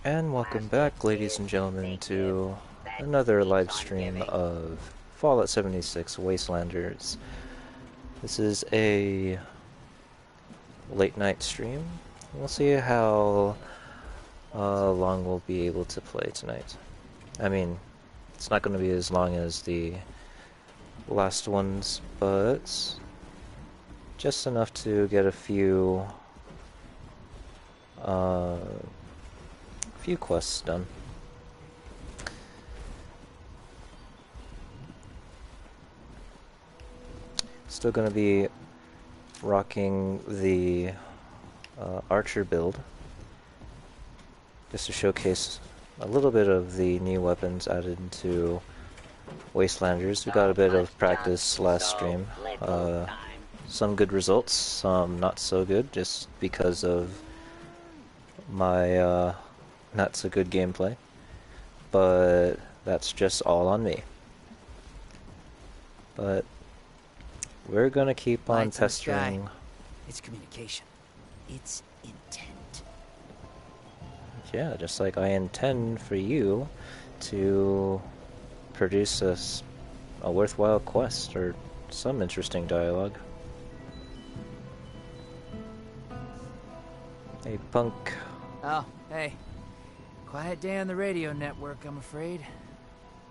And welcome back, ladies and gentlemen, to another live stream of Fallout 76 Wastelanders. This is a late night stream. We'll see how long we'll be able to play tonight. I mean, it's not going to be as long as the last ones, but just enough to get a few quests done. Still going to be rocking the archer build, just to showcase a little bit of the new weapons added into Wastelanders. We got a bit of practice last stream. Some good results, some not so good, just because of my not so good gameplay. But that's just all on me. But we're gonna keep on pestering. It's communication. It's intent. Yeah, just like I intend for you to produce a worthwhile quest or some interesting dialogue. Hey, punk. Oh, hey. Quiet day on the radio network, I'm afraid.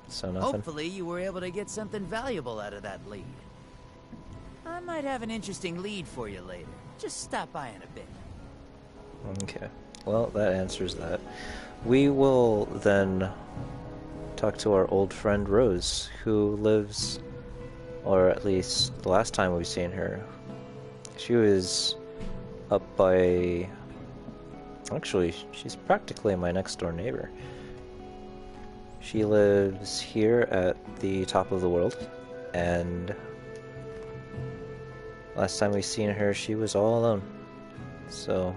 So nothing. Hopefully you were able to get something valuable out of that lead. I might have an interesting lead for you later. Just stop by in a bit. Okay. Well, that answers that. We will then talk to our old friend Rose, who lives, or at least the last time we've seen her, she was up by... Actually, she's practically my next door neighbor. She lives here at the top of the world, and last time we seen her, she was all alone. So,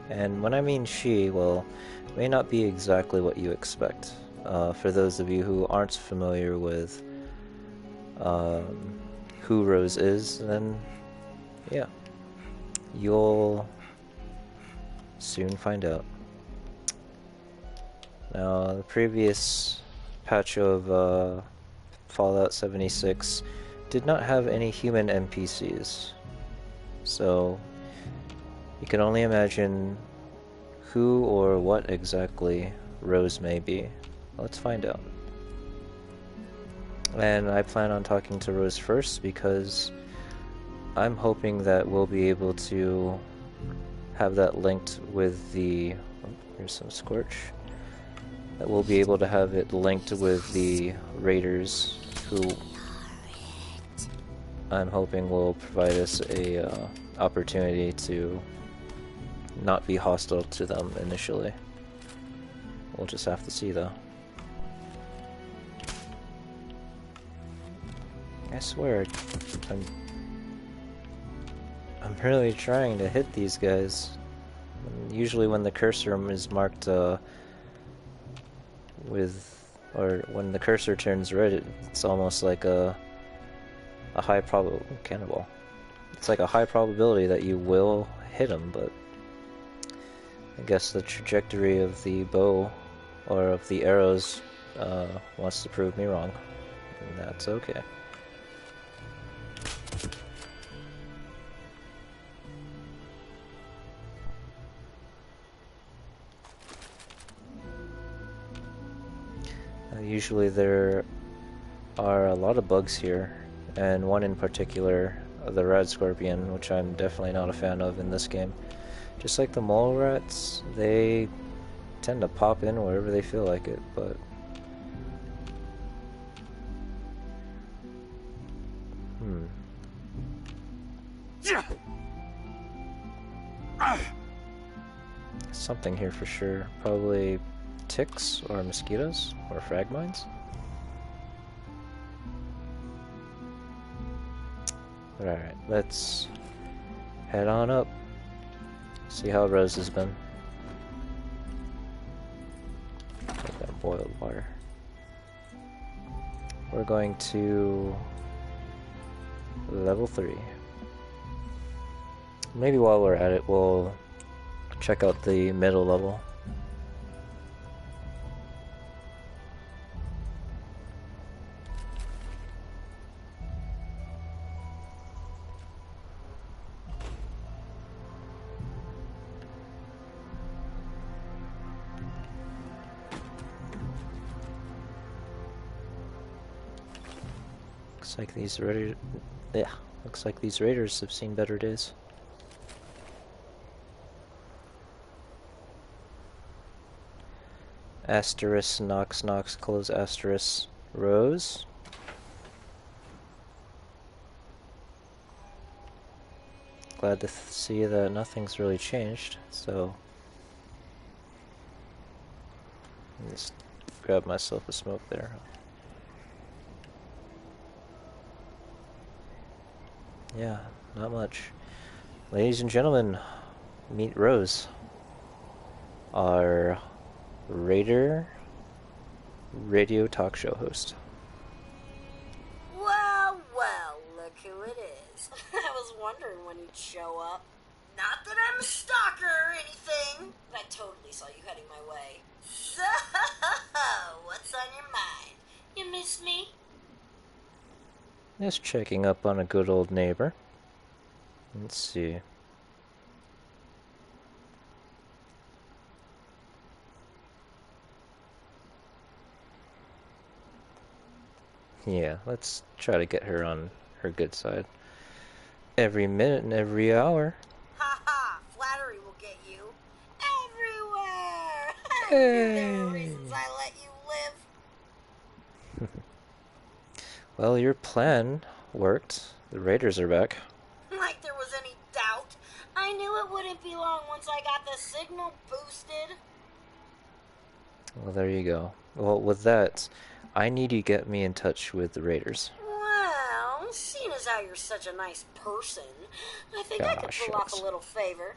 and when I mean she, well, it may not be exactly what you expect. For those of you who aren't familiar with who Rose is, then yeah, you'll soon find out. Now, the previous patch of Fallout 76 did not have any human NPCs, so you can only imagine who or what exactly Rose may be. Let's find out. And I plan on talking to Rose first because I'm hoping that we'll be able to have that linked with the... Oh, here's some Scorch. That we'll be able to have it linked with the raiders who I'm hoping will provide us a opportunity to not be hostile to them initially. We'll just have to see though. I swear, I'm really trying to hit these guys. Usually when the cursor is marked or when the cursor turns red, it's almost like a high cannonball. It's like a high probability that you will hit them, but I guess the trajectory of the bow or of the arrows wants to prove me wrong, and that's okay. Usually there are a lot of bugs here, and one in particular, the red scorpion, which I'm definitely not a fan of in this game. Just like the mole rats, they tend to pop in wherever they feel like it, but... Something here for sure. Probably ticks or mosquitoes or frag mines. Alright, let's head on up. See how Rose has been. Take that boiled water. We're going to level 3. Maybe while we're at it, we'll check out the middle level. Looks like these raiders... Yeah, looks like these raiders have seen better days. Asterisk, Knox, Knox, close asterisk, Rose. Glad to see that nothing's really changed, so... Just grab myself a smoke there. Yeah, not much. Ladies and gentlemen, meet Rose, our Raider radio talk show host. Well, well, look who it is. I was wondering when you'd show up. Not that I'm a stalker or anything, but I totally saw you heading my way. So, what's on your mind? You miss me? Just checking up on a good old neighbor. Let's see. Yeah, let's try to get her on her good side. Every minute and every hour. Ha ha, flattery will get you. Everywhere! I knew there were Hey! reasons I let you live. Well, your plan worked. The Raiders are back. Like there was any doubt. I knew it wouldn't be long once I got the signal boosted. Well, there you go. Well, with that, I need you to get me in touch with the Raiders. Well, seeing as how you're such a nice person, I think I could pull off shucks. a little favor.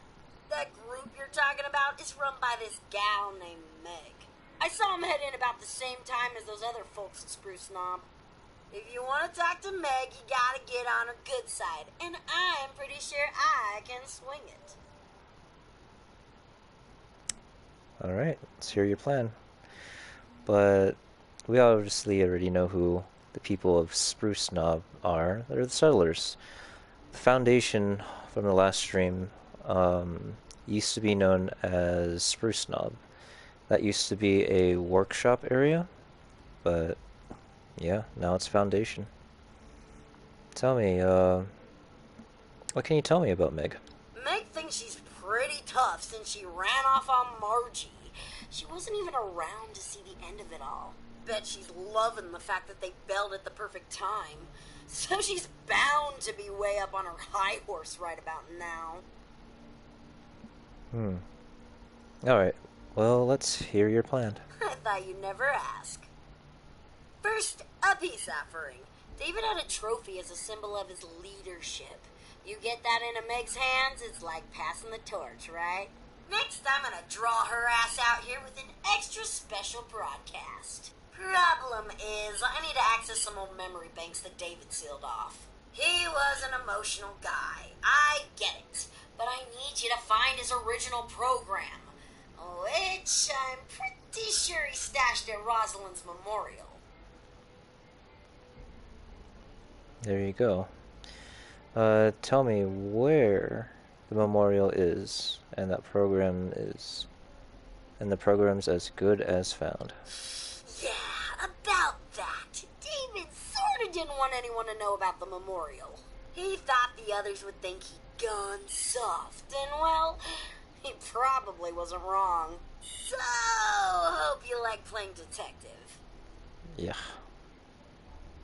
That group you're talking about is run by this gal named Meg. I saw him head in about the same time as those other folks at Spruce Knob. If you want to talk to Meg, you gotta get on her good side, and I'm pretty sure I can swing it. Alright, let's hear your plan. But we obviously already know who the people of Spruce Knob are. They're the settlers. The Foundation from the last stream used to be known as Spruce Knob. That used to be a workshop area, but yeah, now it's Foundation. Tell me, what can you tell me about Meg? Meg thinks she's pretty tough since she ran off on Margie. She wasn't even around to see the end of it all. Bet she's loving the fact that they bailed at the perfect time. So she's bound to be way up on her high horse right about now. Alright, well, let's hear your plan. I thought you'd never ask. First, a peace offering. David had a trophy as a symbol of his leadership. You get that into Meg's hands, it's like passing the torch, right? Next, I'm gonna draw her ass out here with an extra special broadcast. Problem is, I need to access some old memory banks that David sealed off. He was an emotional guy. I get it. But I need you to find his original program, which I'm pretty sure he stashed at Rosalind's memorial. There you go. Tell me where the memorial is, and that program is, and the program's as good as found. Yeah, about that. David sorta didn't want anyone to know about the memorial. He thought the others would think he'd gone soft, and well, he probably wasn't wrong. So, hope you like playing detective. Yeah.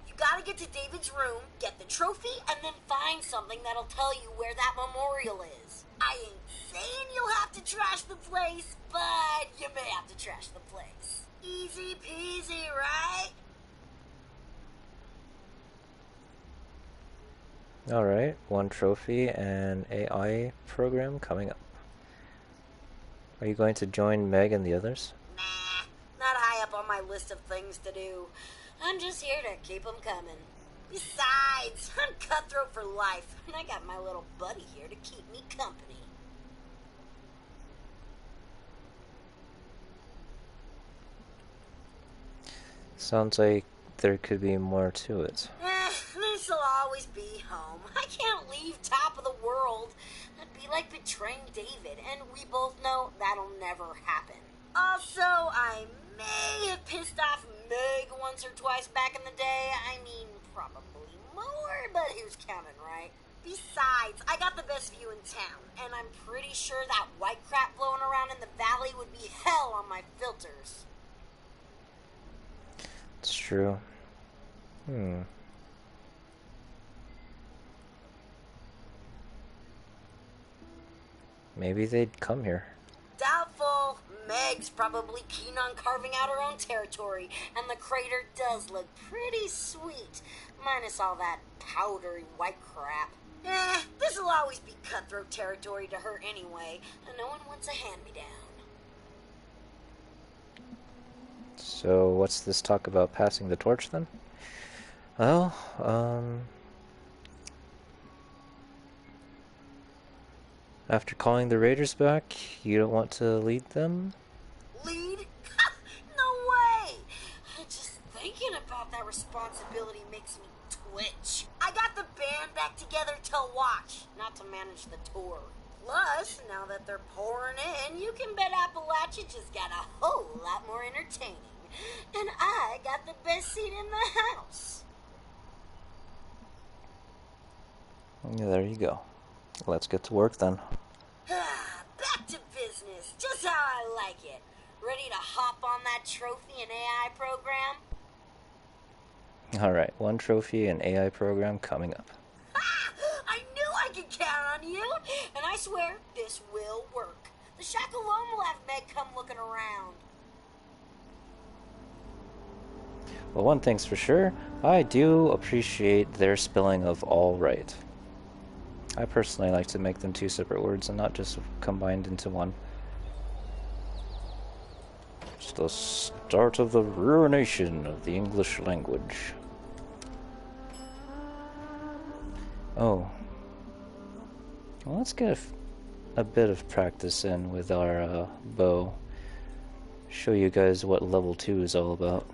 You gotta get to David's room, get the trophy, and then find something that'll tell you where that memorial is. I ain't saying you'll have to trash the place, but you may have to trash the place. Easy peasy, right? Alright, one trophy and AI program coming up. Are you going to join Meg and the others? Nah, not high up on my list of things to do. I'm just here to keep them coming. Besides, I'm cutthroat for life, and I got my little buddy here to keep me company. Sounds like there could be more to it. This'll always be home. I can't leave top of the world. That'd be like betraying David, and we both know that'll never happen. Also, I may have pissed off Meg once or twice back in the day. I mean, probably Don't worry about who's counting, right? Besides, I got the best view in town, and I'm pretty sure that white crap blowing around in the valley would be hell on my filters. It's true. Maybe they'd come here. Doubtful. Meg's probably keen on carving out her own territory, and the crater does look pretty sweet, minus all that powdery white crap. This'll always be cutthroat territory to her anyway, and no one wants a hand-me-down. So what's this talk about passing the torch then? Well, after calling the raiders back, you don't want to lead them? Lead? No way! Just thinking about that responsibility makes me twitch. I got the band back together to watch, not to manage the tour. Plus, now that they're pouring in, you can bet Appalachia just got a whole lot more entertaining. And I got the best seat in the house. Yeah, there you go. Let's get to work then. Back to business, just how I like it. Ready to hop on that trophy and AI program? Alright, 1 trophy and AI program coming up. I knew I could count on you, and I swear this will work. The shack alone will have Meg come looking around. Well, one thing's for sure, I do appreciate their spelling of all right. I personally like to make them 2 separate words and not just combined into one. It's the start of the ruination of the English language. Oh. Well, let's get a bit of practice in with our bow. Show you guys what level 2 is all about.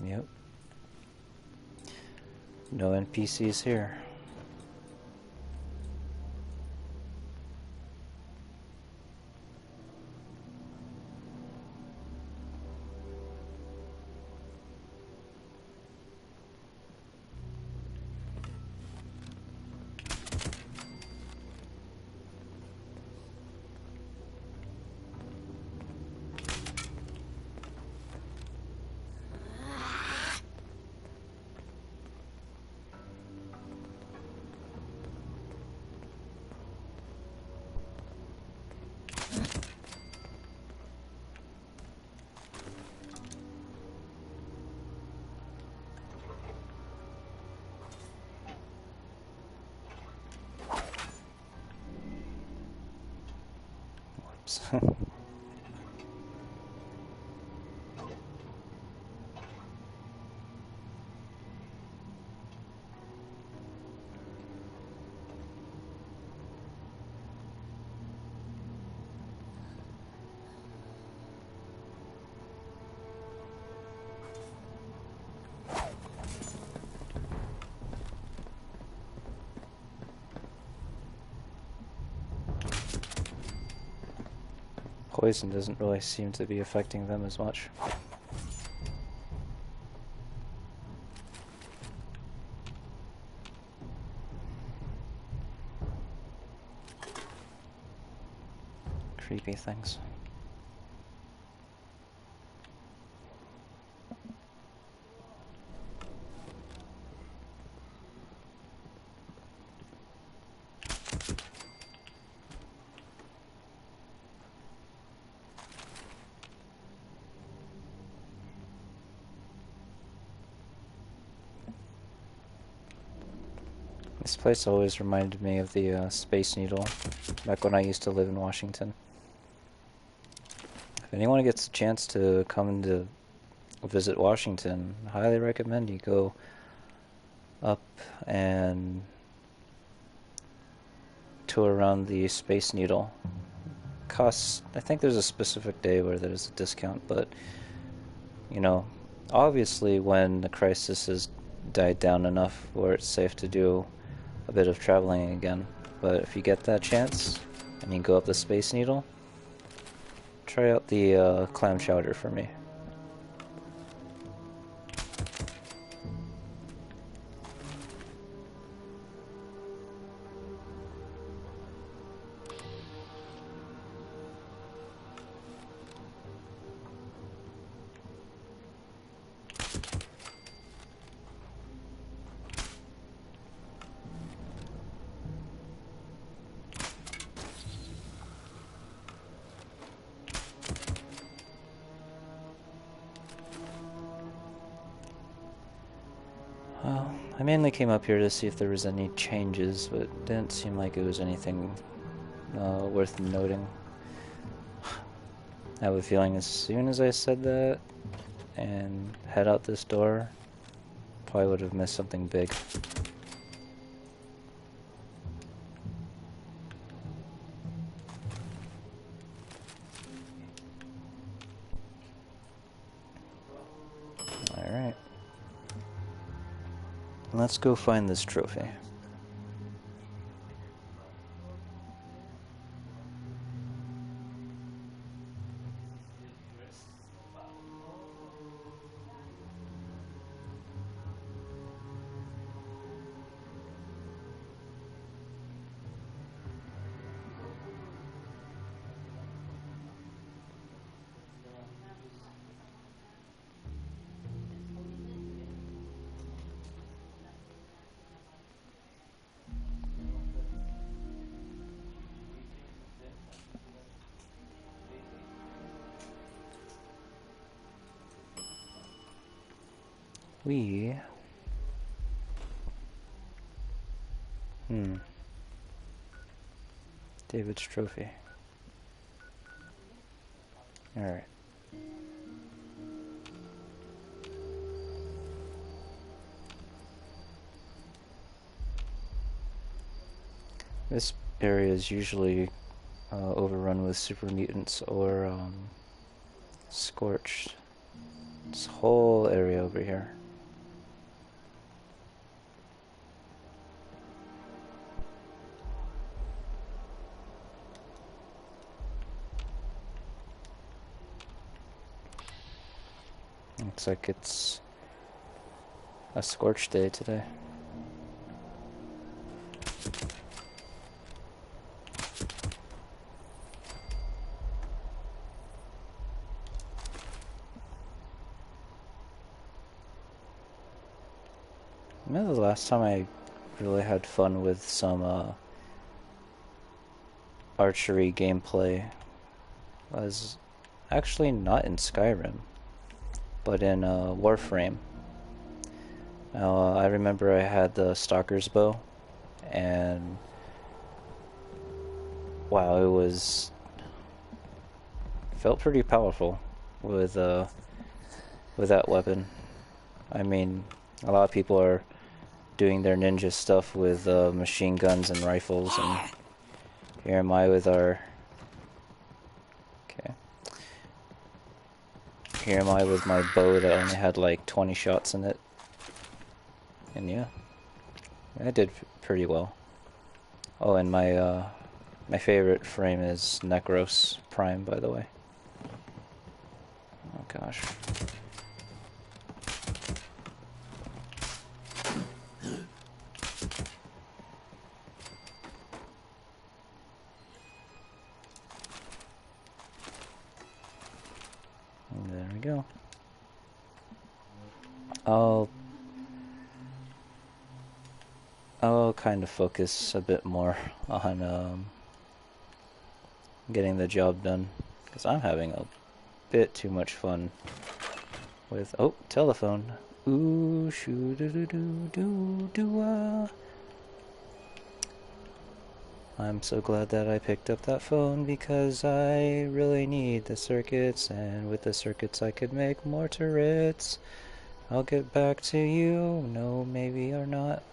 Yep. No NPCs here. Poison doesn't really seem to be affecting them as much. Creepy things. This place always reminded me of the Space Needle, back when I used to live in Washington. If anyone gets a chance to come to visit Washington, I highly recommend you go up and tour around the Space Needle. Costs, I think there's a specific day where there's a discount, but You know, obviously when the crisis has died down enough where it's safe to do a bit of traveling again. But if you get that chance and you go up the Space Needle, try out the clam chowder for me. Well, I mainly came up here to see if there was any changes, but it didn't seem like it was anything worth noting. I have a feeling as soon as I said that and head out this door, probably would have missed something big. Alright. Let's go find this trophy. We... David's trophy. Alright. This area is usually overrun with super mutants or scorched. This whole area over here. Looks like it's a scorched day today. Remember the last time I really had fun with some archery gameplay was actually not in Skyrim, but in Warframe. I remember I had the Stalker's bow, and wow, felt pretty powerful with that weapon. I mean, a lot of people are doing their ninja stuff with machine guns and rifles, and here am I with our... Okay. Here am I with my bow that only had like 20 shots in it. And yeah, I did pretty well. Oh, and my favorite frame is Necros Prime, by the way. Oh gosh. And there we go. I'll kind of focus a bit more on getting the job done, because I'm having a bit too much fun with... Oh, telephone. Ooh, shoo doo doo doo doo doo. I'm so glad that I picked up that phone, because I really need the circuits, and with the circuits I could make more turrets. I'll get back to you. No, maybe or not.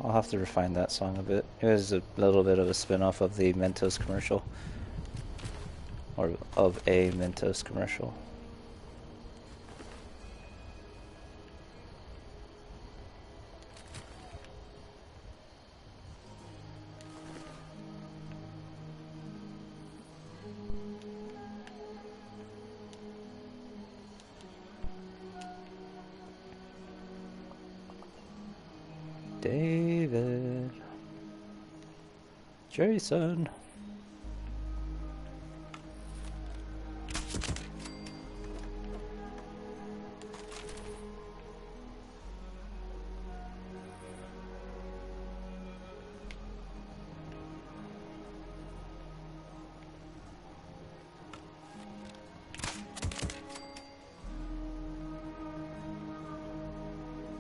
I'll have to refine that song a bit. It was a little bit of a spin-off of the Mentos commercial. or of a Mentos commercial. David. Jason.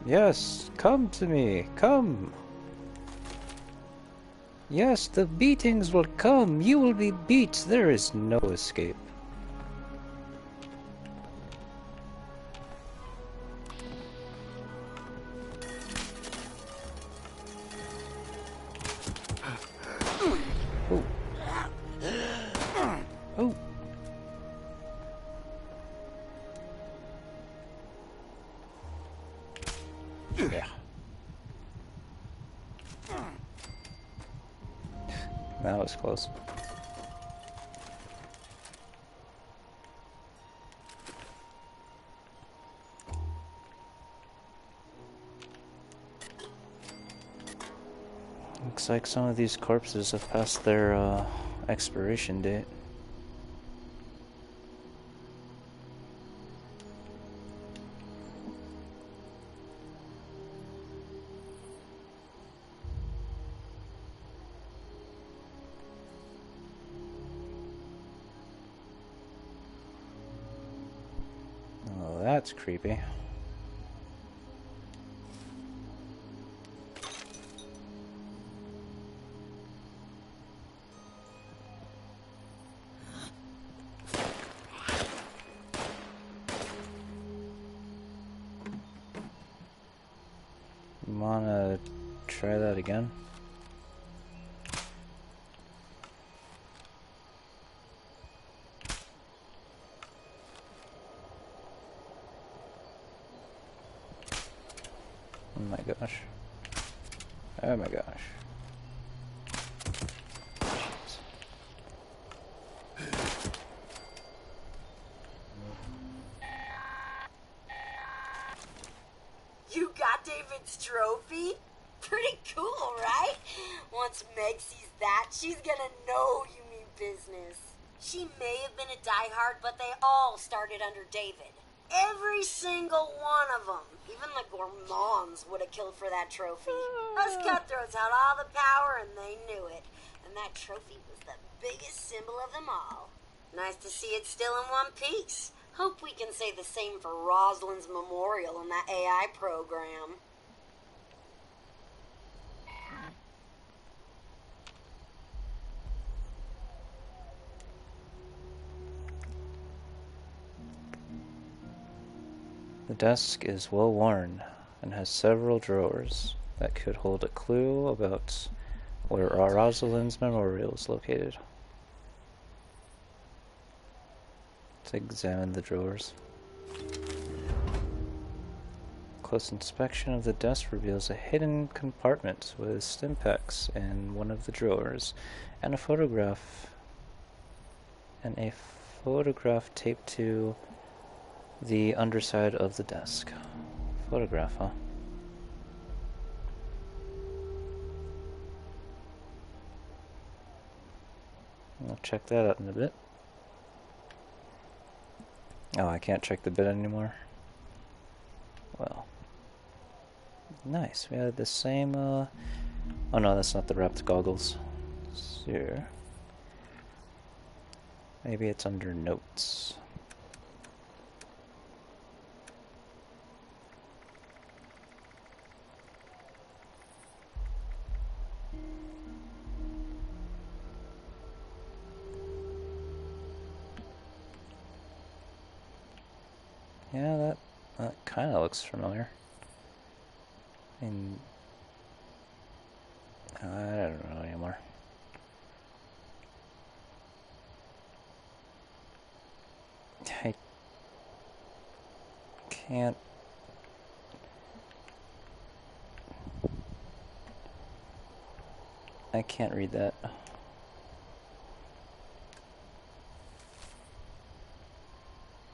Yes, come to me, come. Yes, the beatings will come. You will be beat. There is no escape. Oh. Oh. Yeah. That was close. Looks like some of these corpses have passed their expiration date. Oh, that's creepy. Wanna try that again? Oh my gosh. Oh my gosh. You got David's trophy? Pretty cool, right? Once Meg sees that, she's gonna know you mean business. She may have been a diehard, but they all started under David. Every single one of them. Even the gourmands would have killed for that trophy. Us cutthroats had all the power and they knew it. And that trophy was the biggest symbol of them all. Nice to see it still in one piece. Hope we can say the same for Rosalind's memorial in that AI program. The desk is well worn and has several drawers that could hold a clue about where Rosalind's memorial is located. Let's examine the drawers. Close inspection of the desk reveals a hidden compartment with stim packs in one of the drawers and a photograph taped to the underside of the desk. Photograph, huh? I'll check that out in a bit. Oh, I can't check the bit anymore. Well, nice. We had the same, oh no, that's not the wrapped goggles. Here. Maybe it's under notes. Yeah, that kind of looks familiar. And I don't know anymore. can't. I can't read that.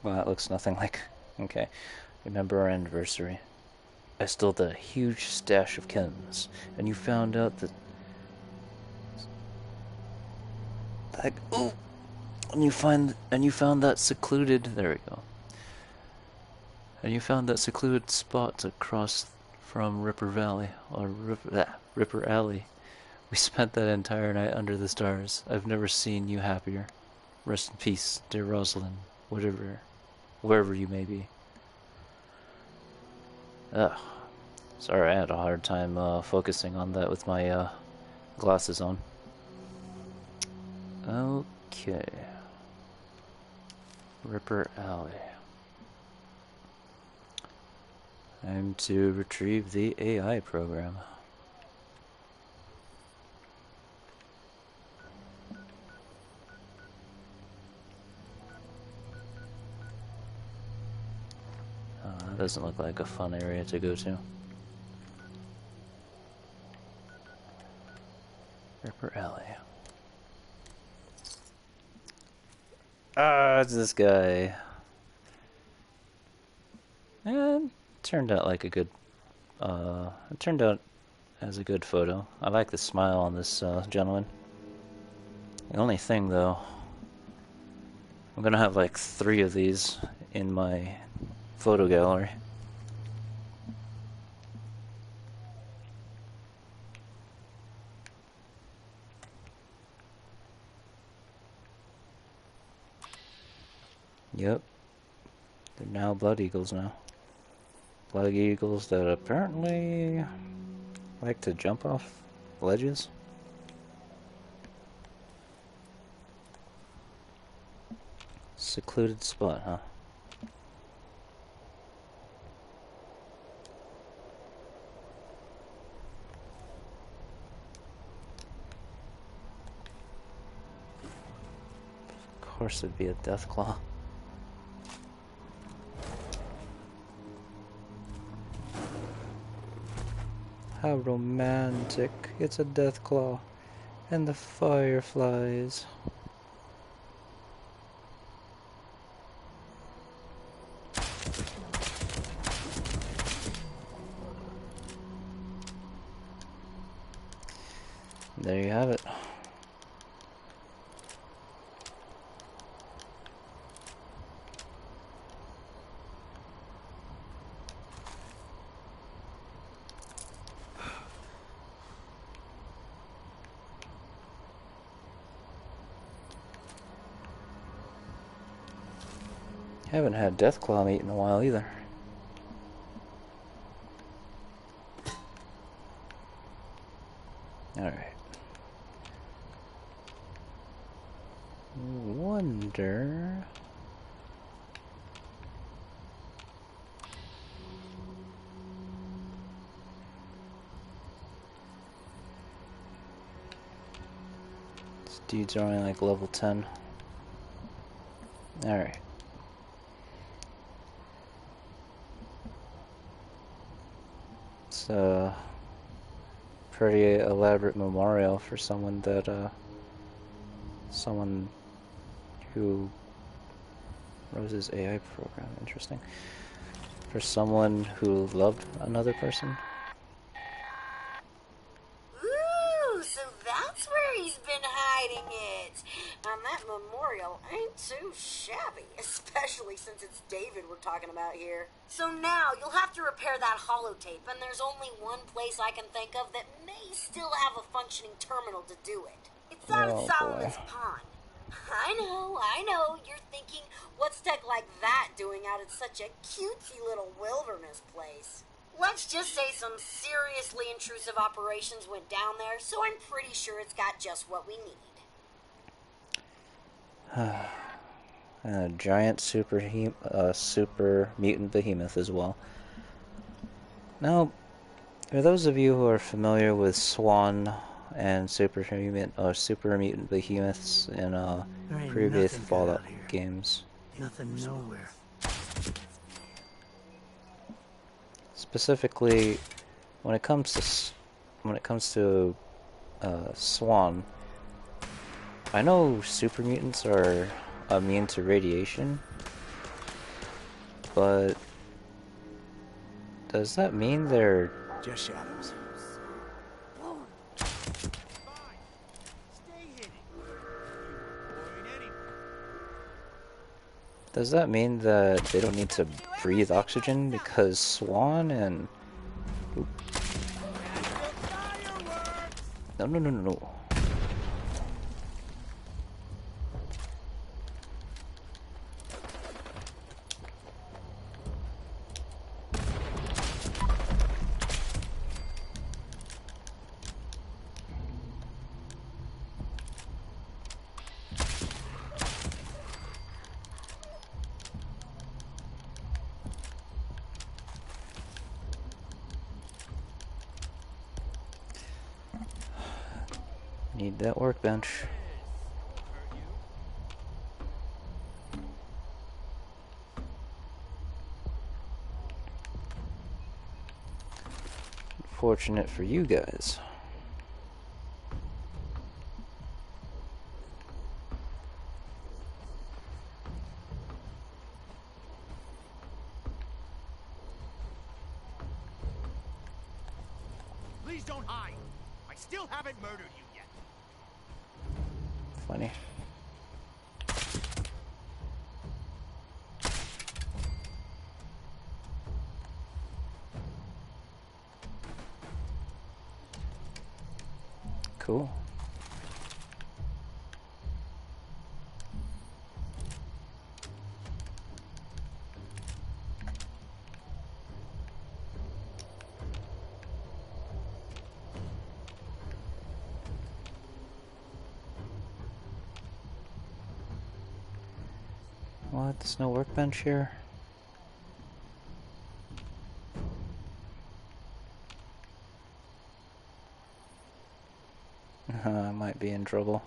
Well, that looks nothing like. Okay. Remember our anniversary. I stole the huge stash of chems, and you found out that. Oh, and you found that secluded. There we go. And you found that secluded spot across from Ripper Valley or Ripper Alley. We spent that entire night under the stars. I've never seen you happier. Rest in peace, dear Rosalind. Wherever you may be. Ugh. Sorry, I had a hard time focusing on that with my glasses on. Okay. Ripper Alley. Time to retrieve the AI program. That doesn't look like a fun area to go to. Ripper Alley. Ah, it's this guy. And turned out like a good. It turned out as a good photo. I like the smile on this gentleman. The only thing, though, I'm gonna have like 3 of these in my photo gallery. Yep. They're now blood eagles now. Blood eagles that apparently like to jump off ledges. Secluded spot, huh? Of course it'd be a death claw. How romantic. It's a death claw. And the fireflies. There you have it. Haven't had Deathclaw meat in a while either. Alright. Wonder... These dudes are only like level 10. Alright. It's a pretty elaborate memorial for someone that, someone who Rose's AI program. Interesting. For someone who loved another person. Ooh, so that's where he's been hiding it. And that memorial ain't too shabby, especially since it's David we're talking about here. So now you'll have to repair that holotape, and there's only one place I can think of that may still have a functioning terminal to do it. It's out at Solomon's Pond. I know, you're thinking, what's tech like that doing out at such a cutesy little wilderness place? Let's just say some seriously intrusive operations went down there, so I'm pretty sure it's got just what we need. A giant super mutant behemoth as well. Now, for those of you who are familiar with Swan and super mutant behemoths in previous Fallout games, Nothing nowhere. specifically when it comes to Swan. I know super mutants are immune to radiation, but does that mean they're Just shadows. does that mean that they don't need to breathe oxygen because Swan and no no no no no. Need that workbench. Fortunate for you guys. Please don't hide. I still haven't murdered you yet. Funny. Cool. What? There's no workbench here? I might be in trouble.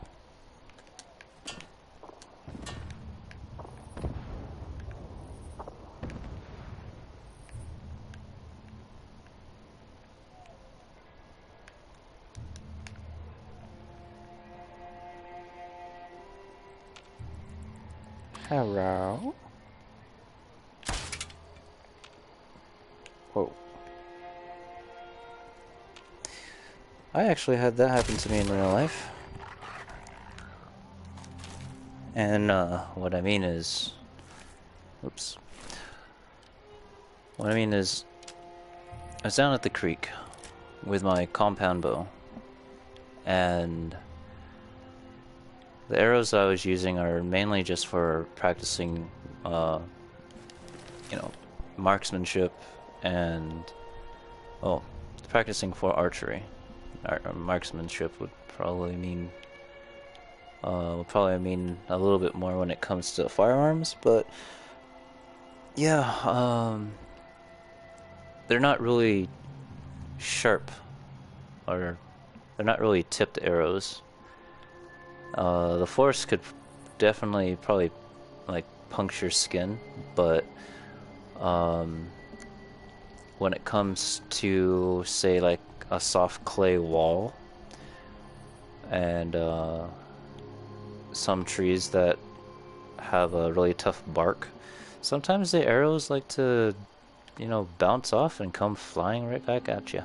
Hello? Whoa. I actually had that happen to me in real life. And, what I mean is... Oops. What I mean is... I was down at the creek with my compound bow. And... the arrows I was using are mainly just for practicing, you know, marksmanship and... oh, practicing for archery. Marksmanship would probably mean a little bit more when it comes to firearms, but yeah, they're not really sharp, or they're not really tipped arrows. The force could definitely probably like puncture skin, but when it comes to, say, like a soft clay wall and some trees that have a really tough bark, sometimes the arrows like to, you know, bounce off and come flying right back at you.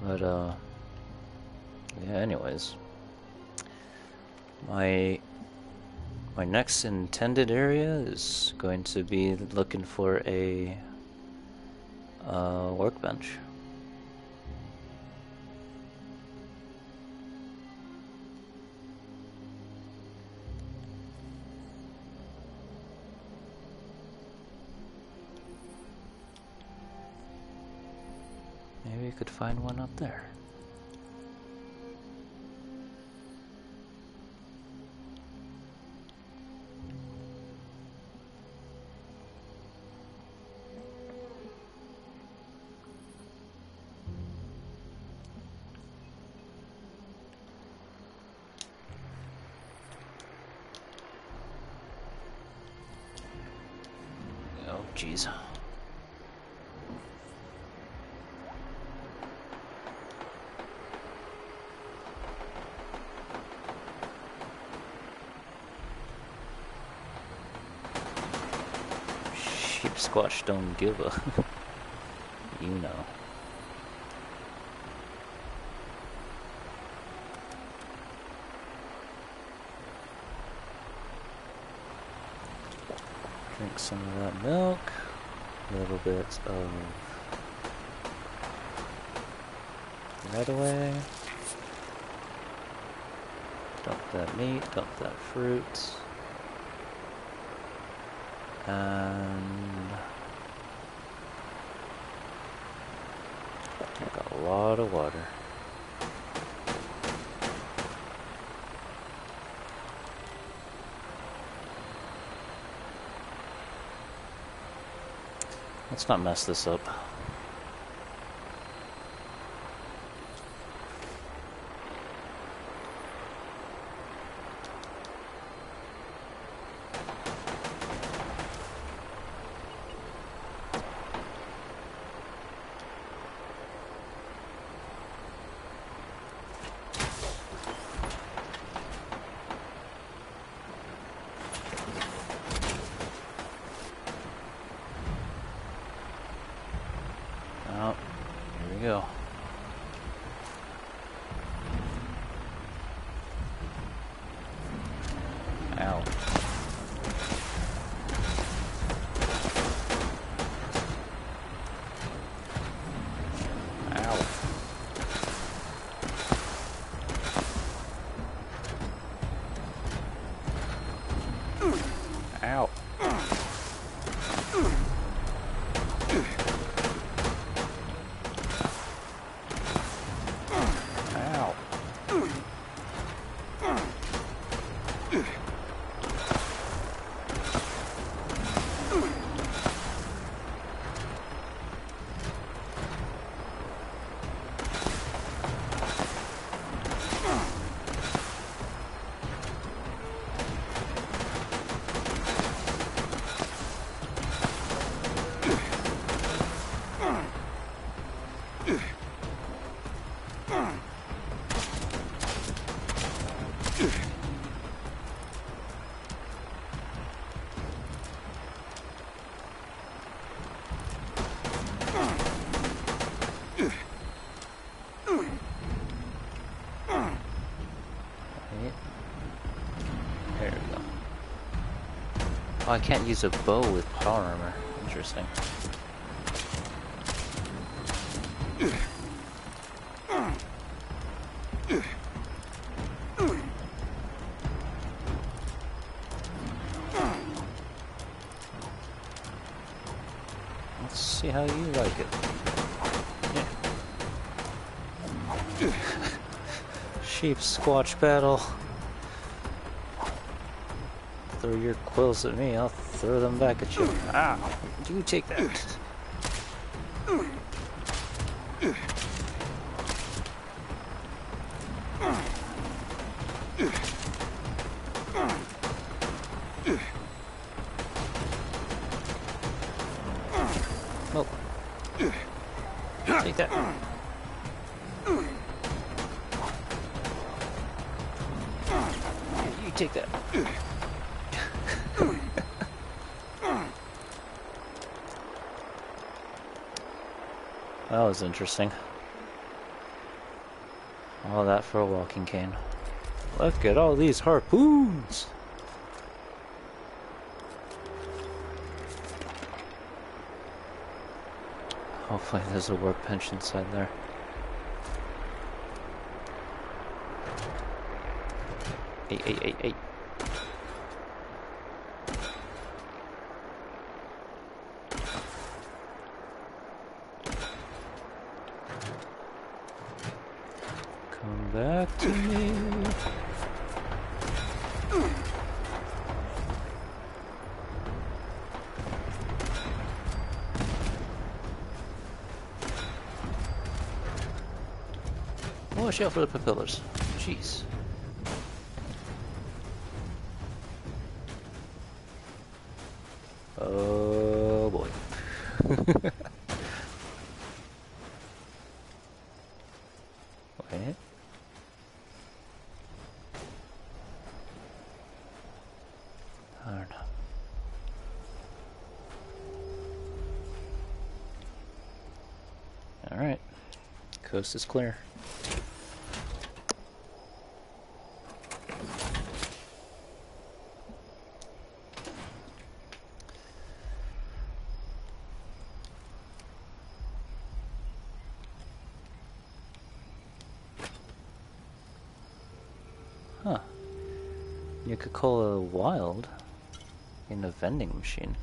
But yeah, anyways, my next intended area is going to be looking for a workbench. Maybe you could find one up there. Oh, jeez. Squatch don't give a. You know. Drink some of that milk. A little bit of red away. Dump that meat, dump that fruit. And I got a lot of water. Let's not mess this up. Oh, here we go. Ow. Ow. Ow. Ow. There we go. Oh, I can't use a bow with power armor. Interesting. Let's see how you like it. Yeah. Sheep squatch battle. Throw your quills at me, I'll throw them back at you. Ah! You take that. Oh. Take that. You take that. That was interesting. All that for a walking cane. Look at all these harpoons! Hopefully there's a workbench inside there. Hey. Come back to me. Watch out for the propellers. Jeez. Oh boy. Wait. Darn. Coast is clear. Huh. Nuka-Cola Wild in a vending machine.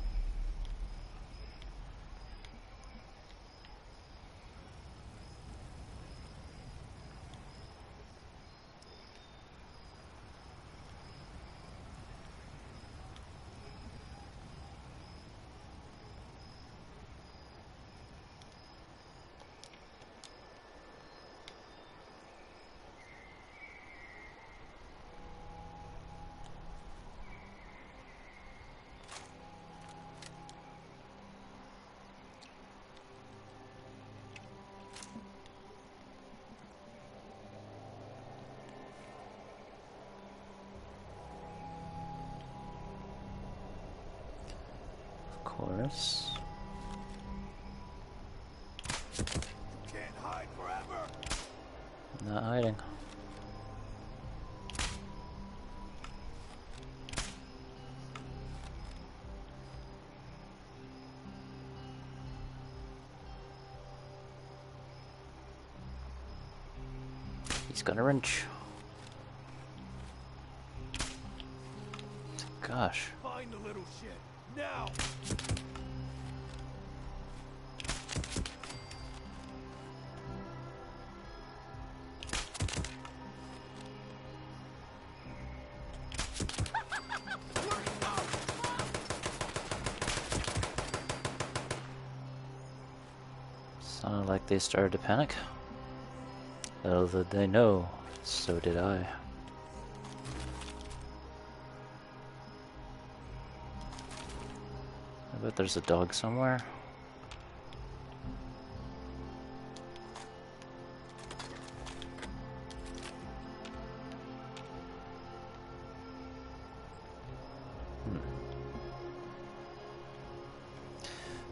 Of course. Can't hide forever. Not hiding. He's got a wrench. Gosh. Find the little shit now. Sounded like they started to panic. Little did they know, so did I. I bet there's a dog somewhere.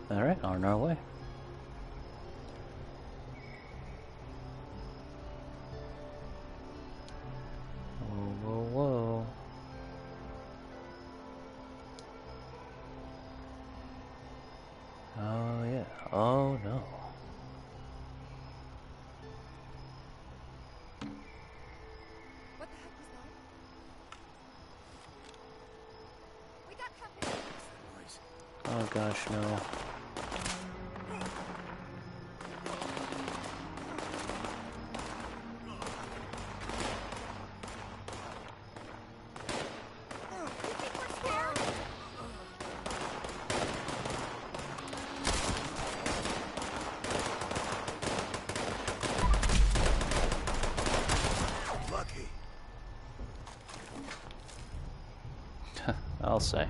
Alright, on our way. Whoa, whoa, whoa. Oh yeah, oh no. What the heck was that? We got company. Oh gosh, no. You think we're scared? Lucky. I'll say.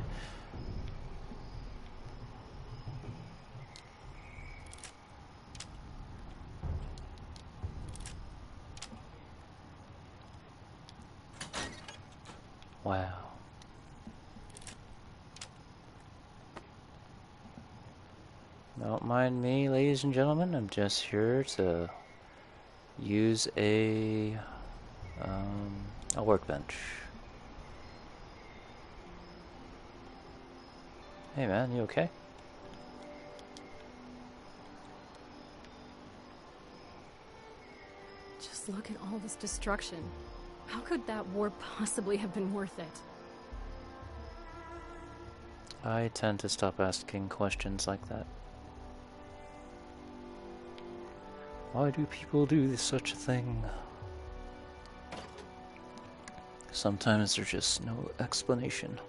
Wow. Don't mind me, ladies and gentlemen. I'm just here to use a workbench. Hey man, you okay? Just look at all this destruction. How could that war possibly have been worth it? I tend to stop asking questions like that. Why do people do such a thing? Sometimes there's just no explanation.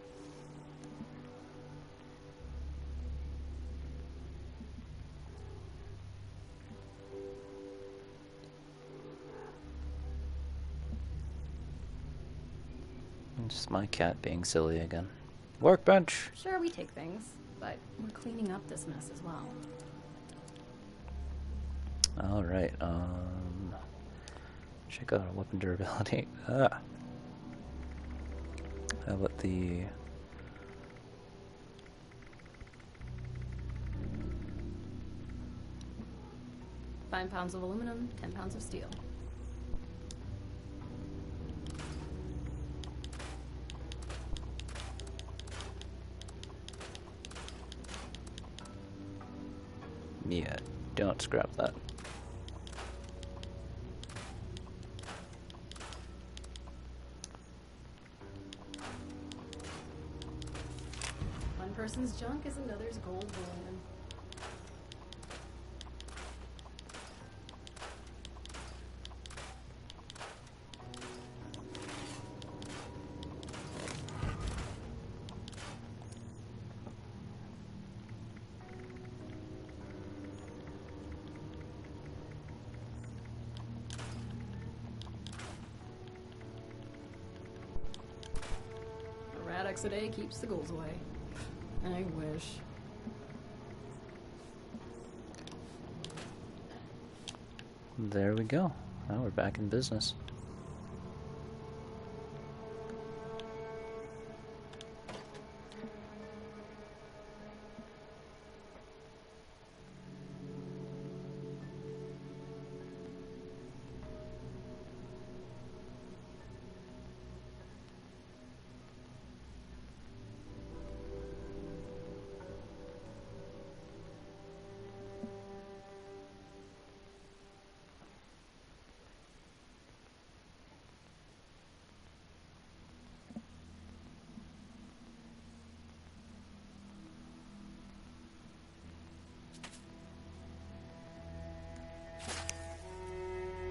And just my cat being silly again. Workbench! Sure, we take things, but we're cleaning up this mess as well. Alright, check out our weapon durability. Ah. How about the... 5 pounds of aluminum, 10 pounds of steel. Yeah, don't scrap that. One person's junk is another's gold bullion. A Radix a day keeps the ghouls away. I wish. There we go. Now we're back in business.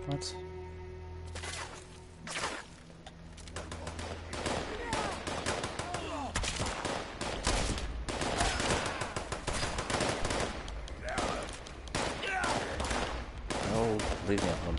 What? Oh, leave me alone.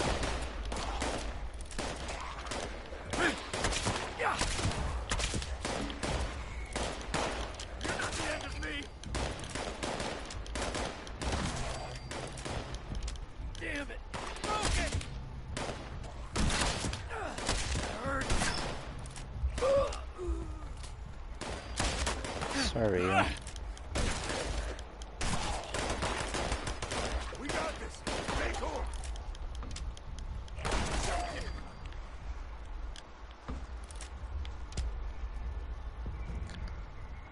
Sorry. We got this. Stay cool.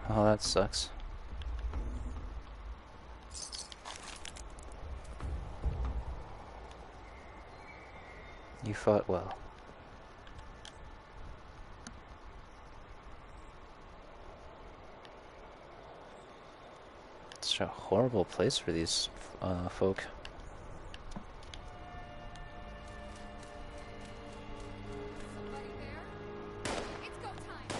Oh, that sucks. You fought well. It's a horrible place for these folk. Somebody there? It's go time.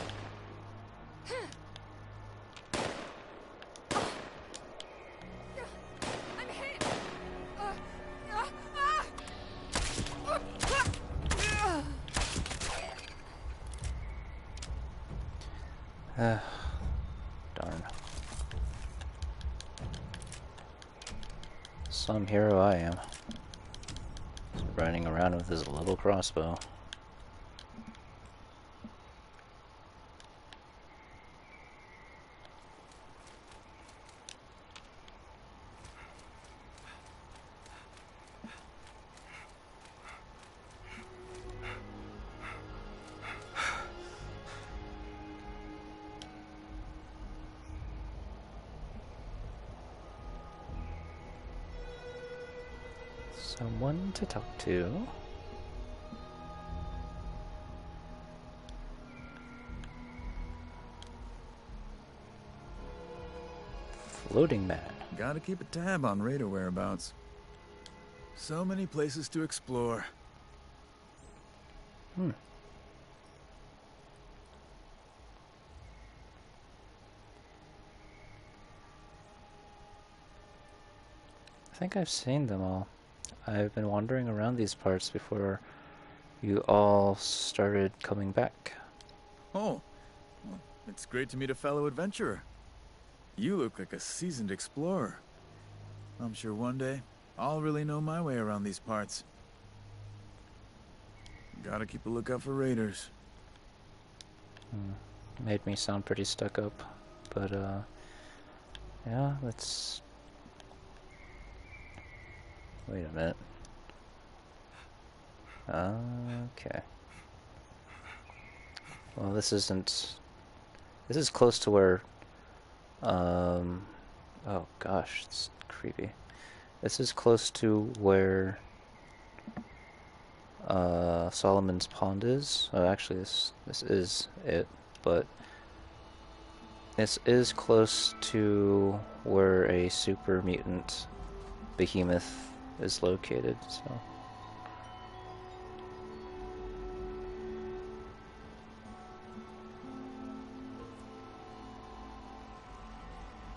I'm hit. Darn. Some hero I am. Running around with his little crossbow. Someone to talk to. Floating man. Gotta keep a tab on Raider whereabouts. So many places to explore. Hmm. I think I've seen them all. I've been wandering around these parts before you all started coming back. Oh, well, it's great to meet a fellow adventurer. You look like a seasoned explorer. I'm sure one day I'll really know my way around these parts. Gotta keep a lookout for raiders. Made me sound pretty stuck up, but yeah, let's Wait a minute. Okay. Well, this isn't... This is close to where... Oh gosh, it's creepy. This is close to where... Solomon's Pond is. Oh, actually, this is it, but... This is close to where a super mutant behemoth is located, so...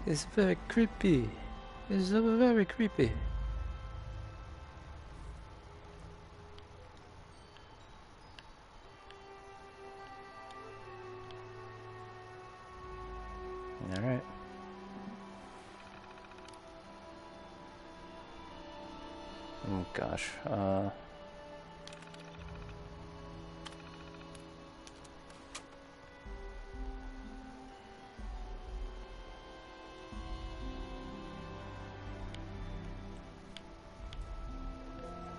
It's very creepy. It's very creepy. Alright. Oh gosh,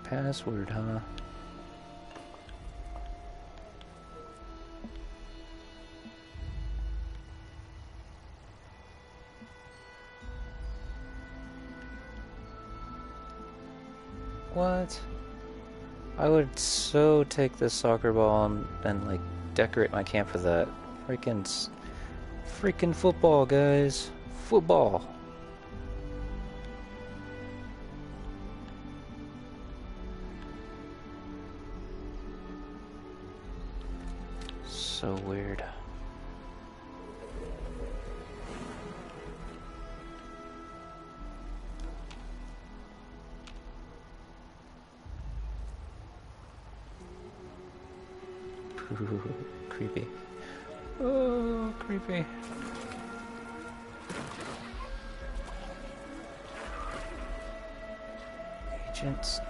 password, huh? What? I would so take this soccer ball and like decorate my camp with that. Freaking football, guys. Football. So weird. Creepy. Oh, creepy. Agents.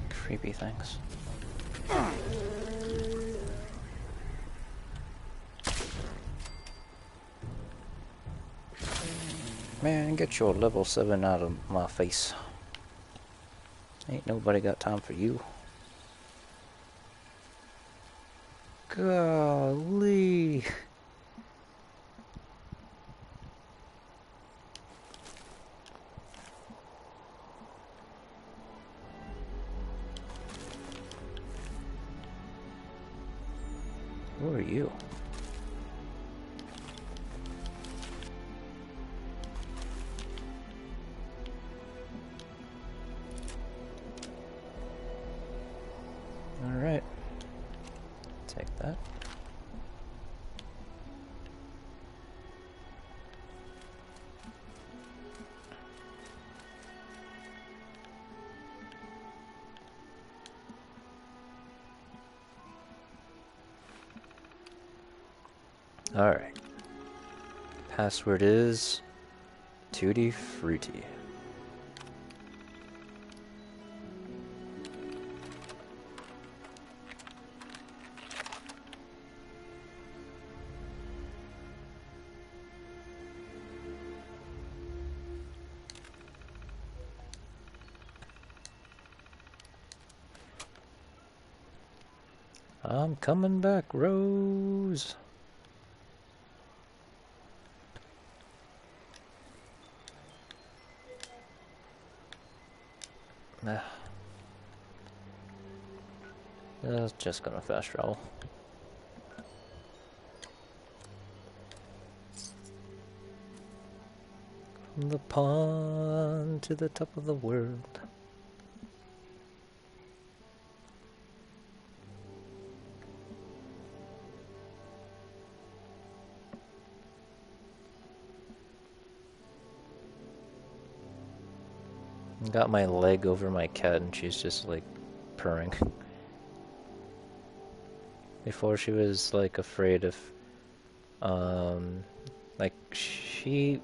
Creepy things. Man, get your level 7 out of my face. Ain't nobody got time for you. Golly. Who are you? All right. Take that. All right. Password is Tutti Frutti. I'm coming back, Rose. Nah. Just gonna fast travel. The pond to the top of the world. Got my leg over my cat and she's just like purring. Before she was like afraid of like she'll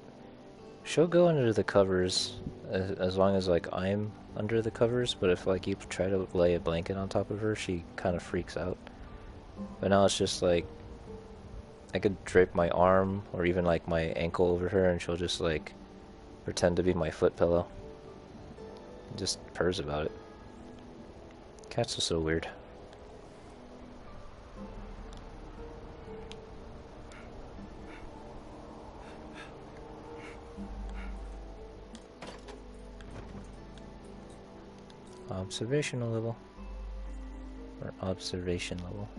go under the covers as long as like I'm under the covers, but if like you try to lay a blanket on top of her, she kind of freaks out. But now it's just like I could drape my arm or even like my ankle over her and she'll just like pretend to be my foot pillow. Just purrs about it. Cats are so weird. Observational level. Or observation level.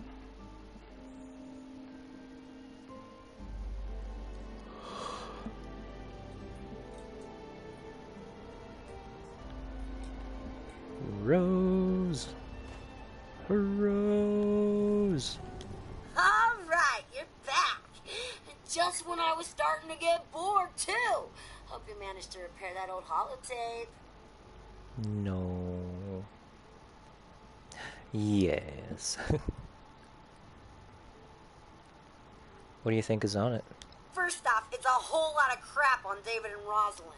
Rose! Rose! Alright, you're back. Just when I was starting to get bored, too. Hope you managed to repair that old holotape. No. Yes. What do you think is on it? First off, it's a whole lot of crap on David and Rosalind.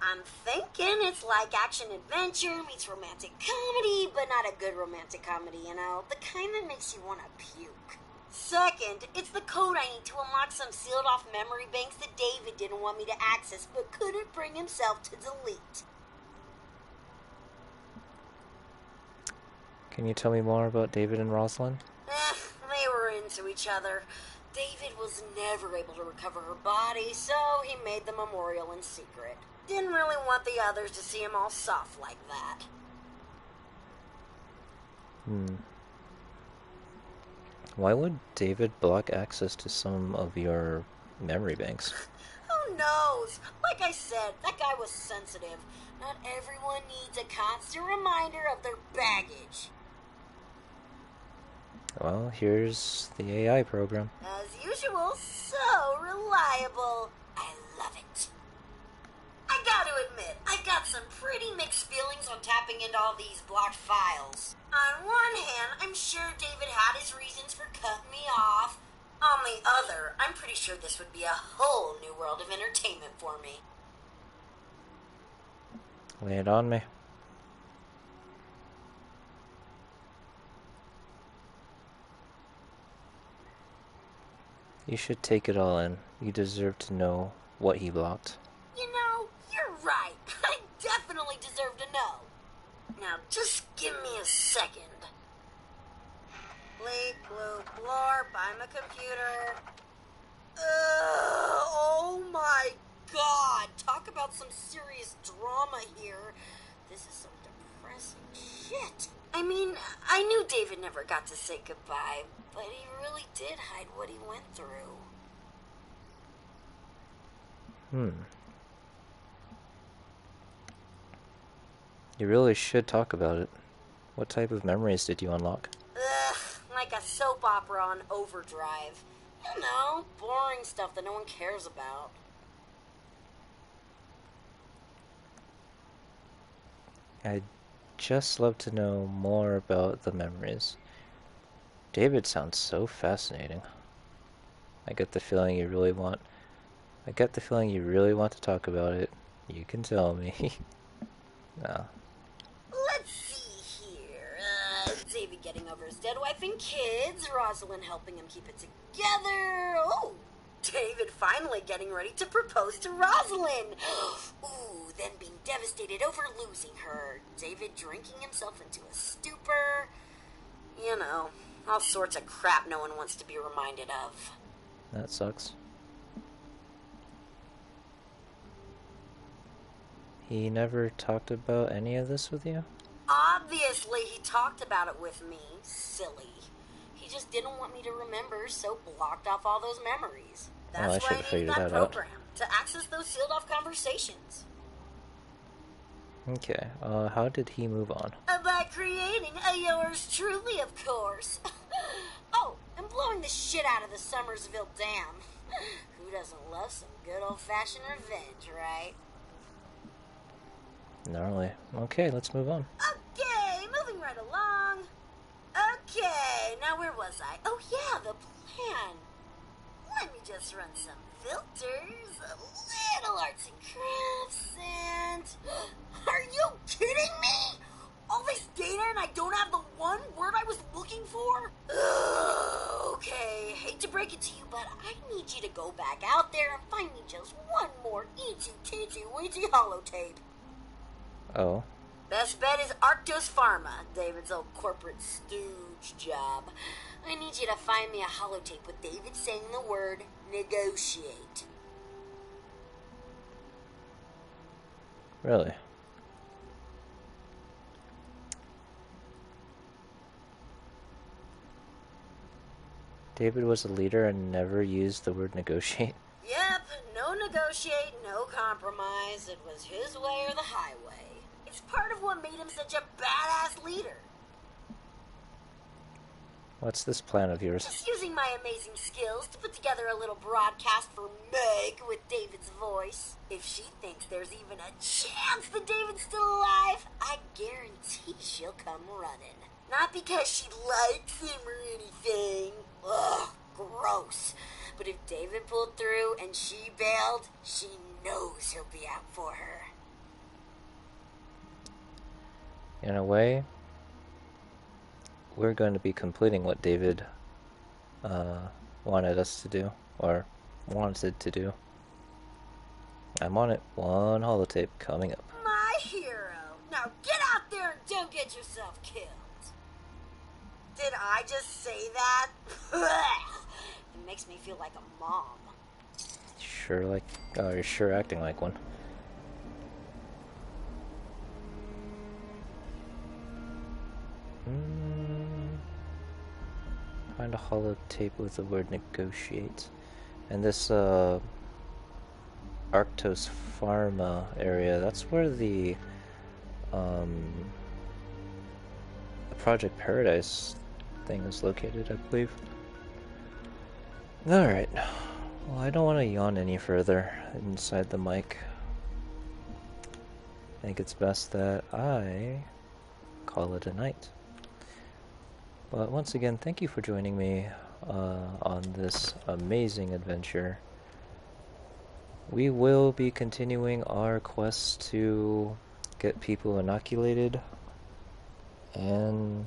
I'm thinking it's like action-adventure meets romantic comedy, but not a good romantic comedy, you know? The kind that makes you want to puke. Second, it's the code I need to unlock some sealed-off memory banks that David didn't want me to access, but couldn't bring himself to delete. Can you tell me more about David and Rosalind? They were into each other. David was never able to recover her body, so he made the memorial in secret. Didn't really want the others to see him all soft like that. Why would David block access to some of your memory banks? Who knows? Like I said, that guy was sensitive. Not everyone needs a constant reminder of their baggage. Well, here's the AI program. As usual, so reliable. I love it. I gotta admit, I got some pretty mixed feelings on tapping into all these blocked files. On one hand, I'm sure David had his reasons for cutting me off. On the other, I'm pretty sure this would be a whole new world of entertainment for me. Lay it on me. You should take it all in. You deserve to know what he blocked. You know, you're right. I definitely deserve to know. Now, just give me a second. Bleep, bloop, blorp, I'm a computer. Oh my god! Talk about some serious drama here. This is some depressing shit. I mean, I knew David never got to say goodbye, but he really did hide what he went through. You really should talk about it. What type of memories did you unlock? Like a soap opera on overdrive. You know, boring stuff that no one cares about. I'd just love to know more about the memories. David sounds so fascinating. I get the feeling you really want to talk about it. You can tell me. No. Let's see here. David getting over his dead wife and kids. Rosalind helping him keep it together. Oh, David finally getting ready to propose to Rosalind. Ooh, then being devastated over losing her. David drinking himself into a stupor. You know, all sorts of crap no one wants to be reminded of. That sucks. He never talked about any of this with you? Obviously, he talked about it with me. Silly. He just didn't want me to remember, so blocked off all those memories. Oh, I That's should why have I figured needed that that out. program. to access those sealed-off conversations. Okay, how did he move on? By creating a yours truly, of course. Oh, and blowing the shit out of the Summersville Dam. Who doesn't love some good old-fashioned revenge, right? Gnarly. Okay, let's move on. Okay, moving right along. Okay, now where was I? Oh yeah, the plan. Let me just run some filters, a little arts and crafts, and... Are you kidding me? All this data and I don't have the one word I was looking for? Ugh, okay, hate to break it to you, but I need you to go back out there and find me just one more itsy-titsy-weetsy holotape. Oh. Best bet is Arctos Pharma, David's old corporate stooge job. I need you to find me a holotape with David saying the word negotiate. Really? David was a leader and never used the word negotiate. Yep, no negotiate, no compromise. It was his way or the highway. It's part of what made him such a badass leader. What's this plan of yours? Just using my amazing skills to put together a little broadcast for Meg with David's voice. If she thinks there's even a chance that David's still alive, I guarantee she'll come running. Not because she likes him or anything. Ugh, gross. But if David pulled through and she bailed, she knows he'll be out for her. In a way, we're going to be completing what David wanted us to do, or wanted to do. I'm on it. One holotape coming up. My hero. Now get out there and don't get yourself killed. Did I just say that? It makes me feel like a mom. You're sure acting like one. Find a holotape with the word negotiate. And this Arctos Pharma area, that's where the Project Paradise thing is located, I believe. Alright. Well, I don't want to yawn any further inside the mic. I think it's best that I call it a night. But once again, thank you for joining me on this amazing adventure. We will be continuing our quest to get people inoculated and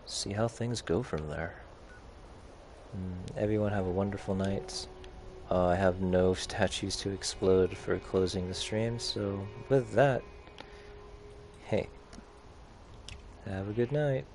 see how things go from there. Everyone have a wonderful night. I have no statues to explode for closing the stream, so with that, hey, have a good night.